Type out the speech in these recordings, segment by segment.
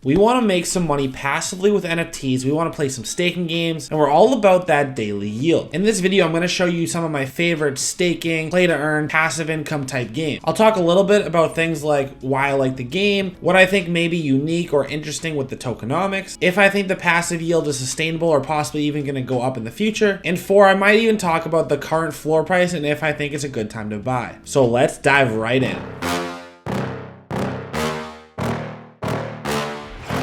We want to make some money passively with NFTs, we want to play some staking games, and we're all about that daily yield. In this video, I'm going to show you some of my favorite staking, play to earn, passive income type games. I'll talk a little bit about things like why I like the game, what I think may be unique or interesting with the tokenomics, if I think the passive yield is sustainable or possibly even going to go up in the future, and 4, I might even talk about the current floor price and if I think it's a good time to buy. So let's dive right in.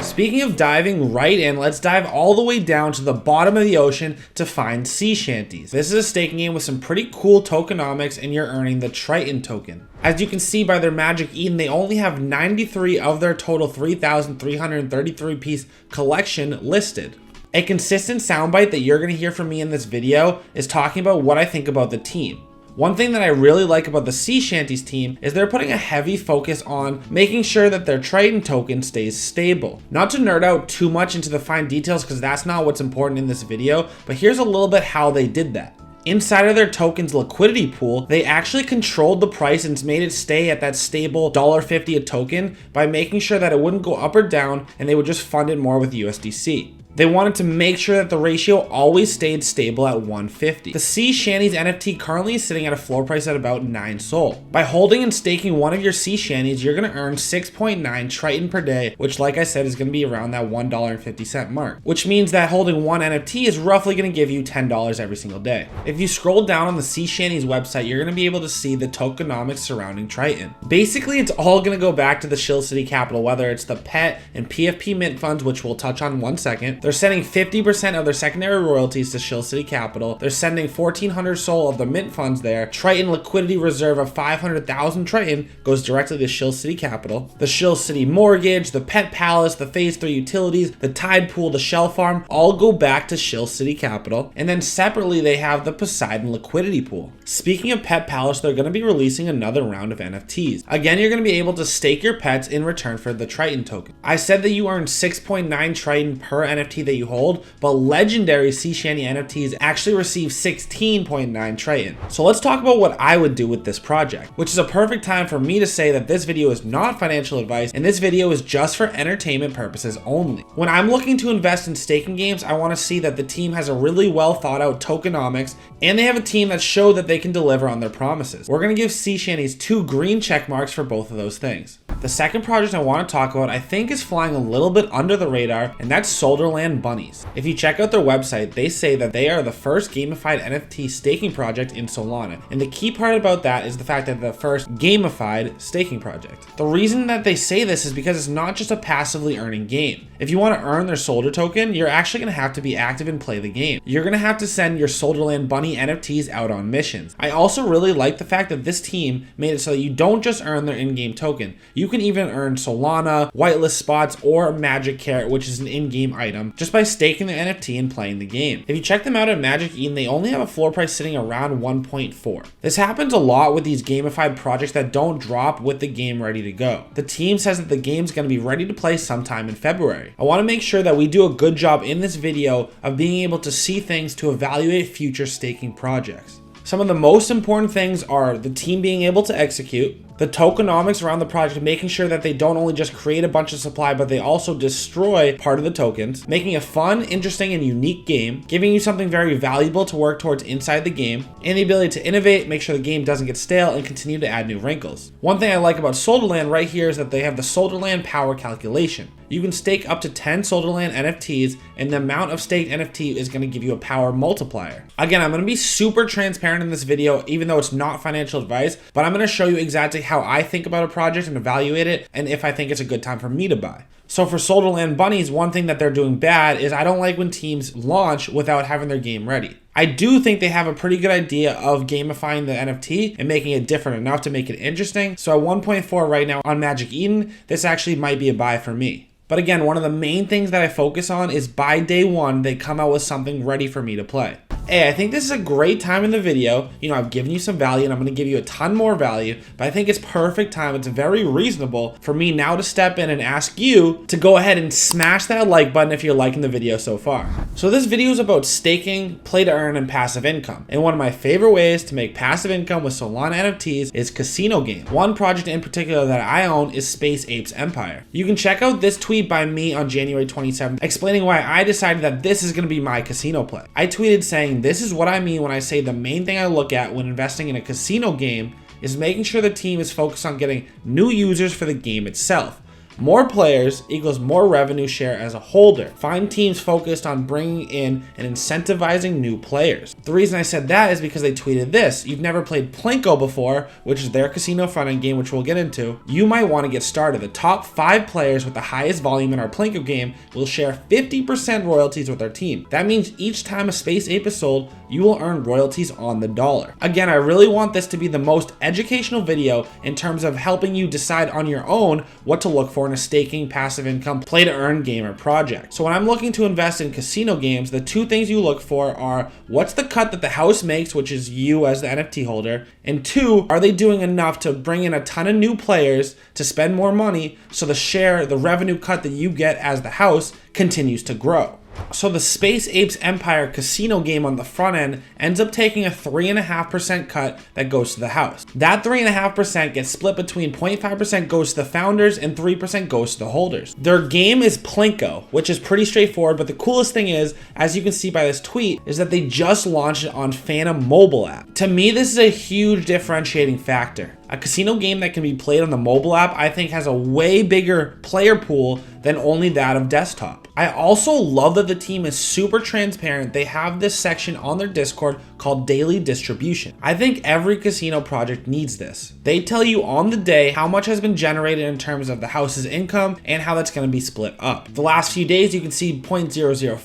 Speaking of diving right in, let's dive all the way down to the bottom of the ocean to find Sea Shanties. This is a staking game with some pretty cool tokenomics, and you're earning the Triton token. As you can see by their Magic Eden, they only have 93 of their total 3,333 piece collection listed. A consistent soundbite that you're going to hear from me in this video is talking about what I think about the team. One thing that I really like about the Sea Shanties team is they're putting a heavy focus on making sure that their Triton token stays stable. Not to nerd out too much into the fine details because that's not what's important in this video, but here's a little bit how they did that. Inside of their token's liquidity pool, they actually controlled the price and made it stay at that stable $1.50 a token by making sure that it wouldn't go up or down, and they would just fund it more with USDC. They wanted to make sure that the ratio always stayed stable at 150. The Sea Shanties NFT currently is sitting at a floor price at about 9 SOL. By holding and staking one of your Sea Shanties, you're going to earn 6.9 Triton per day, which like I said is going to be around that $1.50 mark, which means that holding one NFT is roughly going to give you $10 every single day. If you scroll down on the Sea Shanties website, you're going to be able to see the tokenomics surrounding Triton. Basically, it's all going to go back to the Shill City Capital, whether it's the PET and PFP mint funds, which we'll touch on in 1 second. They're sending 50% of their secondary royalties to Shill City Capital. They're sending 1,400 SOL of the mint funds there. Triton liquidity reserve of 500,000 Triton goes directly to Shill City Capital. The Shill City Mortgage, the Pet Palace, the Phase 3 utilities, the Tide Pool, the Shell Farm, all go back to Shill City Capital. And then separately, they have the Poseidon liquidity pool. Speaking of Pet Palace, they're going to be releasing another round of NFTs. Again, you're going to be able to stake your pets in return for the Triton token. I said that you earn 6.9 Triton per NFT that you hold, but legendary Sea Shanty NFTs actually receive 16.9 Triton. So let's talk about what I would do with this project, which is a perfect time for me to say that this video is not financial advice and this video is just for entertainment purposes only. When I'm looking to invest in staking games, I want to see that the team has a really well thought out tokenomics and they have a team that showed that they can deliver on their promises. We're going to give Sea Shanties 2 green check marks for both of those things. The second project I want to talk about I think is flying a little bit under the radar, and that's Solderland Bunnies. If you check out their website, they say that they are the first gamified NFT staking project in Solana. And the key part about that is the fact that they're the first gamified staking project. The reason that they say this is because it's not just a passively earning game. If you want to earn their Solder token, you're actually going to have to be active and play the game. You're going to have to send your Solderland Bunny NFTs out on missions. I also really like the fact that this team made it so that you don't just earn their in-game token. You can even earn Solana, whitelist spots, or Magic Carrot, which is an in-game item, just by staking their NFT and playing the game. If you check them out at Magic Eden, they only have a floor price sitting around 1.4. This happens a lot with these gamified projects that don't drop with the game ready to go. The team says that the game's going to be ready to play sometime in February. I want to make sure that we do a good job in this video of being able to see things to evaluate future staking projects. Some of the most important things are the team being able to execute, the tokenomics around the project, making sure that they don't only just create a bunch of supply, but they also destroy part of the tokens, making a fun, interesting, and unique game, giving you something very valuable to work towards inside the game, and the ability to innovate, make sure the game doesn't get stale, and continue to add new wrinkles. One thing I like about Solderland right here is that they have the Solderland power calculation. You can stake up to 10 Solderland NFTs, and the amount of staked NFT is going to give you a power multiplier. Again, I'm going to be super transparent in this video, even though it's not financial advice, but I'm going to show you exactly how I think about a project and evaluate it, and if I think it's a good time for me to buy. So for Solderland Bunnies, one thing that they're doing bad is I don't like when teams launch without having their game ready. I do think they have a pretty good idea of gamifying the NFT and making it different enough to make it interesting. So at 1.4 right now on Magic Eden, this actually might be a buy for me. But again, one of the main things that I focus on is by day one, they come out with something ready for me to play. hey, I think this is a great time in the video. You know, I've given you some value and I'm going to give you a ton more value, but I think it's perfect time. It's very reasonable for me now to step in and ask you to go ahead and smash that like button if you're liking the video so far. So this video is about staking, play to earn, and passive income. And one of my favorite ways to make passive income with Solana NFTs is casino games. One project in particular that I own is Space Apes Empire. You can check out this tweet by me on January 27th explaining why I decided that this is going to be my casino play. I tweeted saying, this is what I mean when I say the main thing I look at when investing in a casino game is making sure the team is focused on getting new users for the game itself. More players equals more revenue share as a holder. Find teams focused on bringing in and incentivizing new players. The reason I said that is because they tweeted this. You've never played Plinko before, which is their casino front-end game, which we'll get into. You might want to get started. The top 5 players with the highest volume in our Plinko game will share 50% royalties with our team. That means each time a Space Ape is sold, you will earn royalties on the dollar. Again, I really want this to be the most educational video in terms of helping you decide on your own what to look for in a staking, passive income, play to earn game or project. So when I'm looking to invest in casino games, the 2 things you look for are what's the cut that the house makes, which is you as the NFT holder, and 2, are they doing enough to bring in a ton of new players to spend more money so the revenue cut that you get as the house continues to grow. So the Space Apes Empire casino game on the front end ends up taking a 3.5% cut that goes to the house. That 3.5% gets split between 0.5% goes to the founders and 3% goes to the holders. Their game is Plinko, which is pretty straightforward, but the coolest thing is, as you can see by this tweet, is that they just launched it on Phantom mobile app. To me, this is a huge differentiating factor. A casino game that can be played on the mobile app, I think, has a way bigger player pool than only that of desktop. I also love that the team is super transparent. They have this section on their Discord called daily distribution. I think every casino project needs this. They tell you on the day how much has been generated in terms of the house's income and how that's going to be split up. The last few days, you can see 0.005,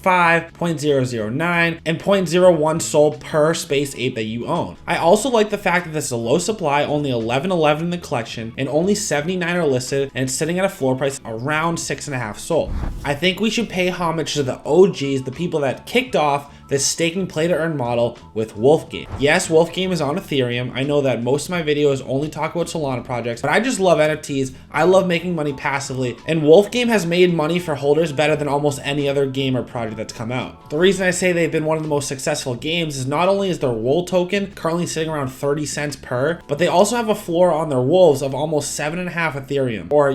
0.009, and 0.01 sold per Space Ape that you own. I also like the fact that this is a low supply, only 1111 in the collection, and only 79 are listed, and it's sitting at a floor price around 6.5 sold. I think we should pay homage to the OGs, the people that kicked off this staking play to earn model with Wolfgame. Yes, Wolfgame is on Ethereum. I know that most of my videos only talk about Solana projects, but I just love NFTs. I love making money passively, and Wolfgame has made money for holders better than almost any other game or project that's come out. The reason I say they've been one of the most successful games is not only is their WOL token currently sitting around 30 cents per, but they also have a floor on their wolves of almost 7.5 Ethereum, or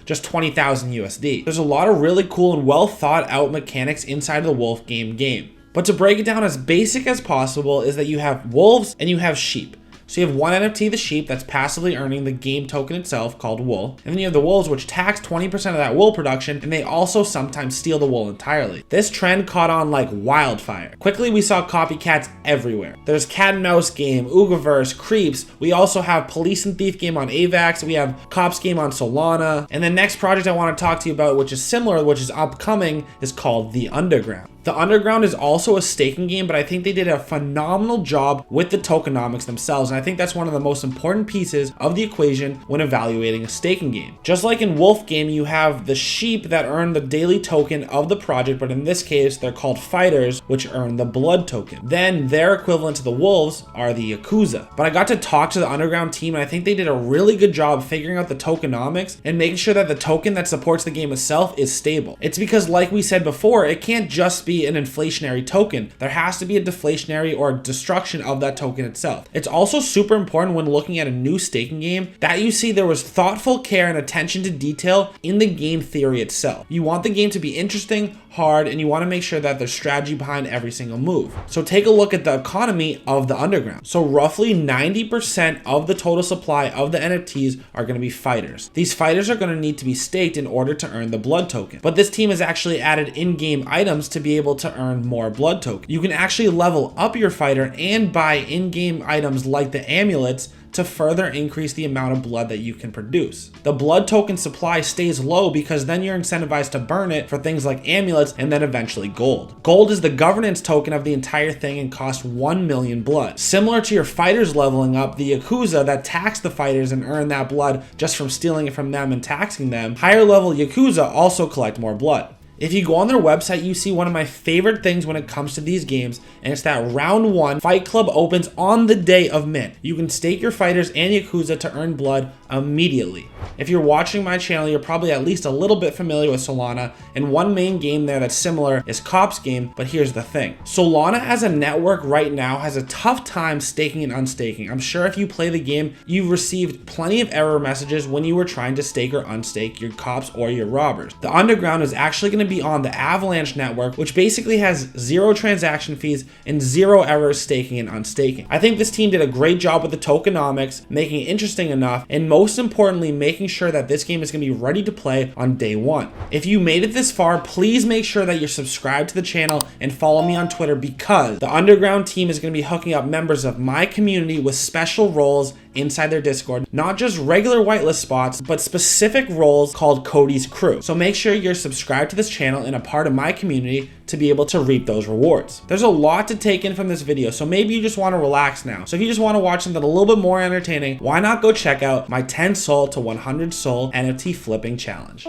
just 20,000 USD. There's a lot of really cool and well thought out mechanics inside the Wolfgame game. But to break it down as basic as possible is that you have wolves and you have sheep. So you have one NFT, the sheep, that's passively earning the game token itself called wool. And then you have the wolves, which tax 20% of that wool production, and they also sometimes steal the wool entirely. This trend caught on like wildfire. Quickly, we saw copycats everywhere. There's cat and mouse game, Oogaverse, Creeps. We also have police and thief game on AVAX. We have cops game on Solana. And the next project I want to talk to you about, which is similar, which is upcoming, is called The Underground. The Underground is also a staking game, but I think they did a phenomenal job with the tokenomics themselves, and I think that's one of the most important pieces of the equation when evaluating a staking game. Just like in Wolfgame, you have the sheep that earn the daily token of the project, but in this case, they're called fighters, which earn the blood token. Then their equivalent to the wolves are the Yakuza. But I got to talk to the Underground team, and I think they did a really good job figuring out the tokenomics and making sure that the token that supports the game itself is stable. It's because, like we said before, it can't just be an inflationary token. There has to be a deflationary or destruction of that token itself. It's also super important when looking at a new staking game that you see there was thoughtful care and attention to detail in the game theory itself. You want the game to be interesting, hard, and you want to make sure that there's strategy behind every single move. So take a look at the economy of the Underground. So roughly 90% of the total supply of the NFTs are going to be fighters. These fighters are going to need to be staked in order to earn the blood token. But this team has actually added in-game items to be able to earn more blood token. You can actually level up your fighter and buy in-game items like the amulets to further increase the amount of blood that you can produce. The blood token supply stays low because then you're incentivized to burn it for things like amulets and then eventually gold. Gold is the governance token of the entire thing and costs 1 million blood. Similar to your fighters leveling up, the Yakuza that tax the fighters and earn that blood just from stealing it from them and taxing them, higher level Yakuza also collect more blood. If you go on their website, you see one of my favorite things when it comes to these games, and it's that round 1 Fight Club opens on the day of mint. You can stake your fighters and Yakuza to earn blood immediately. If you're watching my channel, you're probably at least a little bit familiar with Solana, and one main game there that's similar is Cop's game, but here's the thing. Solana as a network right now has a tough time staking and unstaking. I'm sure if you play the game, you've received plenty of error messages when you were trying to stake or unstake your cops or your robbers. The underground is actually going to be on the Avalanche network, which basically has 0 transaction fees and 0 errors staking and unstaking. I think this team did a great job with the tokenomics, making it interesting enough, and most importantly, making sure that this game is going to be ready to play on day 1. If you made it this far, please make sure that you're subscribed to the channel and follow me on Twitter, because the underground team is going to be hooking up members of my community with special roles inside their Discord, not just regular whitelist spots, but specific roles called Cody's Crew. So make sure you're subscribed to this channel and a part of my community to be able to reap those rewards. There's a lot to take in from this video, so maybe you just want to relax now. So if you just want to watch something a little bit more entertaining, why not go check out my 10 Sol to 100 Sol NFT flipping challenge.